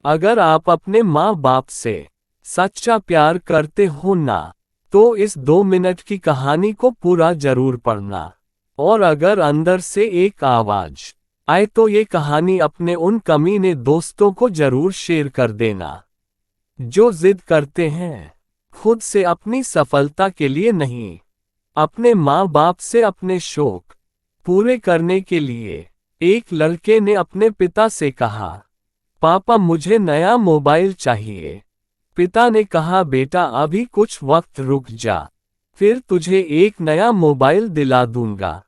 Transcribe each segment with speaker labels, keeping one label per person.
Speaker 1: अगर आप अपने माँ बाप से सच्चा प्यार करते हो ना, तो इस 2 मिनट की कहानी को पूरा जरूर पढ़ना। और अगर अंदर से एक आवाज आए तो ये कहानी अपने उन कमीने दोस्तों को जरूर शेयर कर देना, जो जिद करते हैं खुद से अपनी सफलता के लिए नहीं, अपने माँ बाप से अपने शौक पूरे करने के लिए। एक लड़के ने अपने पिता से कहा, पापा मुझे नया मोबाइल चाहिए। पिता ने कहा, बेटा अभी कुछ वक्त रुक जा, फिर तुझे एक नया मोबाइल दिला दूंगा।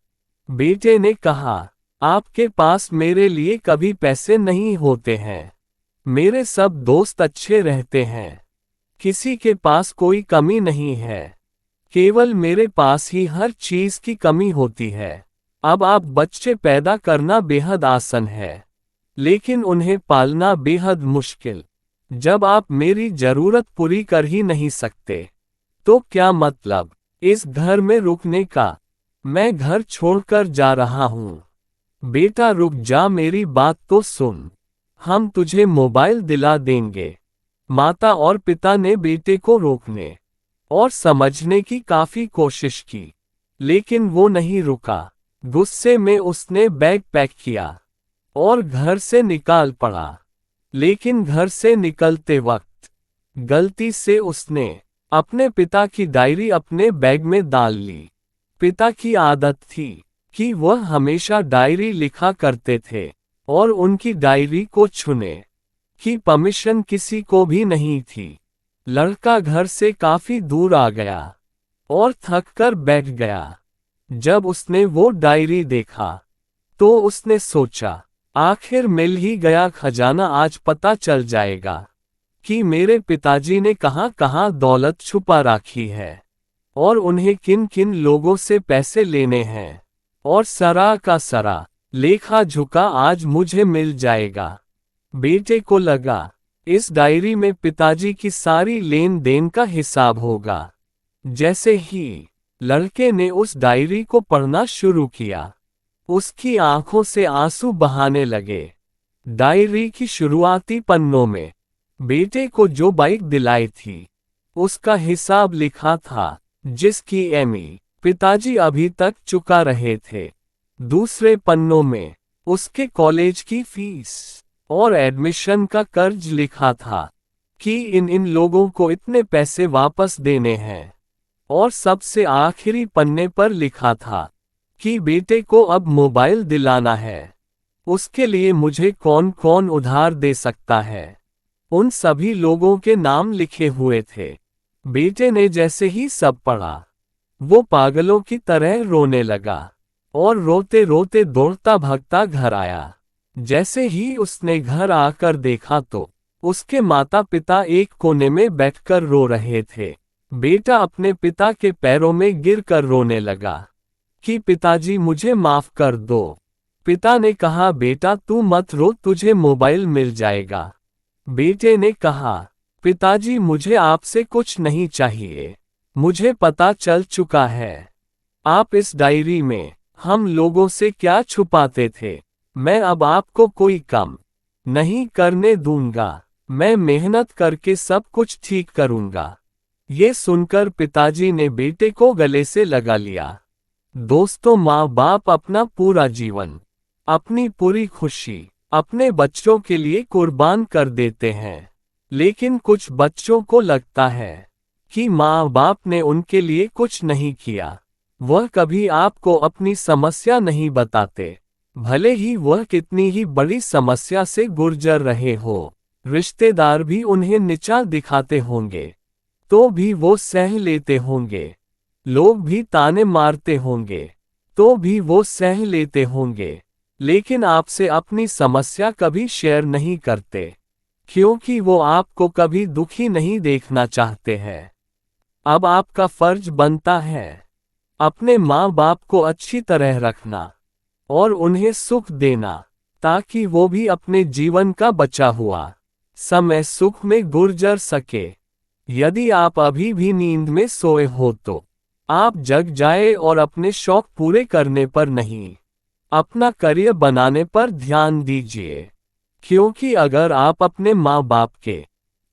Speaker 1: बेटे ने कहा, आपके पास मेरे लिए कभी पैसे नहीं होते हैं। मेरे सब दोस्त अच्छे रहते हैं। किसी के पास कोई कमी नहीं है। केवल मेरे पास ही हर चीज की कमी होती है। अब आप बच्चे पैदा करना बेहद आसान है, लेकिन उन्हें पालना बेहद मुश्किल। जब आप मेरी जरूरत पूरी कर ही नहीं सकते, तो क्या मतलब इस घर में रुकने का? मैं घर छोड़कर जा रहा हूँ। बेटा रुक जा, मेरी बात तो सुन। हम तुझे मोबाइल दिला देंगे। माता और पिता ने बेटे को रोकने और समझने की काफी कोशिश की, लेकिन वो नहीं रुका। गुस्से में उसने बैग पैक किया और घर से निकाल पड़ा। लेकिन घर से निकलते वक्त गलती से उसने अपने पिता की डायरी अपने बैग में डाल ली। पिता की आदत थी कि वह हमेशा डायरी लिखा करते थे, और उनकी डायरी को छूने की परमिशन किसी को भी नहीं थी। लड़का घर से काफी दूर आ गया और थक कर बैठ गया। जब उसने वो डायरी देखा, तो उसने सोचा, आखिर मिल ही गया खजाना। आज पता चल जाएगा कि मेरे पिताजी ने कहां कहां दौलत छुपा रखी है, और उन्हें किन किन लोगों से पैसे लेने हैं। और सरा का सरा लेखा झुका आज मुझे मिल जाएगा। बेटे को लगा, इस डायरी में पिताजी की सारी लेन देन का हिसाब होगा। जैसे ही लड़के ने उस डायरी को पढ़ना शुरू किया, उसकी आंखों से आंसू बहाने लगे। डायरी की शुरुआती पन्नों में बेटे को जो बाइक दिलाई थी, उसका हिसाब लिखा था, जिसकी ईएमआई पिताजी अभी तक चुका रहे थे। दूसरे पन्नों में उसके कॉलेज की फीस और एडमिशन का कर्ज लिखा था कि इन लोगों को इतने पैसे वापस देने हैं। और सबसे आखिरी पन्ने पर लिखा था कि बेटे को अब मोबाइल दिलाना है। उसके लिए मुझे कौन कौन उधार दे सकता है। उन सभी लोगों के नाम लिखे हुए थे। बेटे ने जैसे ही सब पढ़ा, वो पागलों की तरह रोने लगा और रोते रोते दौड़ता भागता घर आया। जैसे ही उसने घर आकर देखा तो उसके माता पिता एक कोने में बैठकर रो रहे थे। बेटा अपने पिता के पैरों में गिरकर रोने लगा कि पिताजी मुझे माफ कर दो। पिता ने कहा, बेटा तू मत रो, तुझे मोबाइल मिल जाएगा। बेटे ने कहा, पिताजी मुझे आपसे कुछ नहीं चाहिए, मुझे पता चल चुका है। आप इस डायरी में हम लोगों से क्या छुपाते थे। मैं अब आपको कोई कम नहीं करने दूंगा। मैं मेहनत करके सब कुछ ठीक करूंगा। ये सुनकर पिताजी ने बेटे को गले से लगा लिया। दोस्तों, माँ बाप अपना पूरा जीवन, अपनी पूरी खुशी अपने बच्चों के लिए कुर्बान कर देते हैं, लेकिन कुछ बच्चों को लगता है कि माँ बाप ने उनके लिए कुछ नहीं किया। वह कभी आपको अपनी समस्या नहीं बताते, भले ही वह कितनी ही बड़ी समस्या से गुजर रहे हो। रिश्तेदार भी उन्हें नीचा दिखाते होंगे, तो भी वो सह लेते होंगे। लोग भी ताने मारते होंगे, तो भी वो सह लेते होंगे। लेकिन आपसे अपनी समस्या कभी शेयर नहीं करते, क्योंकि वो आपको कभी दुखी नहीं देखना चाहते हैं। अब आपका फर्ज बनता है अपने माँ बाप को अच्छी तरह रखना और उन्हें सुख देना, ताकि वो भी अपने जीवन का बचा हुआ समय सुख में गुजर सके। यदि आप अभी भी नींद में सोए हो तो आप जग जाए और अपने शौक पूरे करने पर नहीं, अपना करियर बनाने पर ध्यान दीजिए, क्योंकि अगर आप अपने माँ बाप के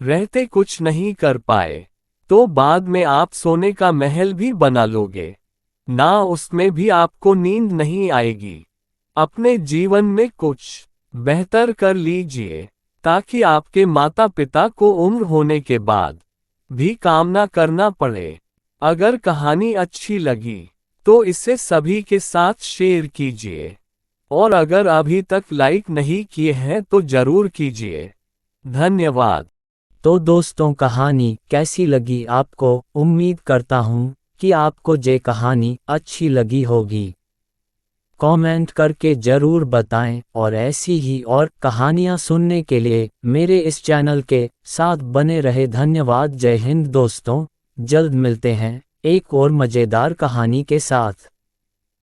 Speaker 1: रहते कुछ नहीं कर पाए, तो बाद में आप सोने का महल भी बना लोगे, ना उसमें भी आपको नींद नहीं आएगी। अपने जीवन में कुछ बेहतर कर लीजिए, ताकि आपके माता पिता को उम्र होने के बाद भी काम ना करना पड़े। अगर कहानी अच्छी लगी, तो इसे सभी के साथ शेयर कीजिए। और अगर अभी तक लाइक नहीं किए हैं तो जरूर कीजिए। धन्यवाद।
Speaker 2: तो दोस्तों, कहानी कैसी लगी आपको? उम्मीद करता हूँ कि आपको ये कहानी अच्छी लगी होगी। कमेंट करके ज़रूर बताएं, और ऐसी ही और कहानियाँ सुनने के लिए मेरे इस चैनल के साथ बने रहे। धन्यवाद। जय हिंद दोस्तों, जल्द मिलते हैं एक और मज़ेदार कहानी के साथ।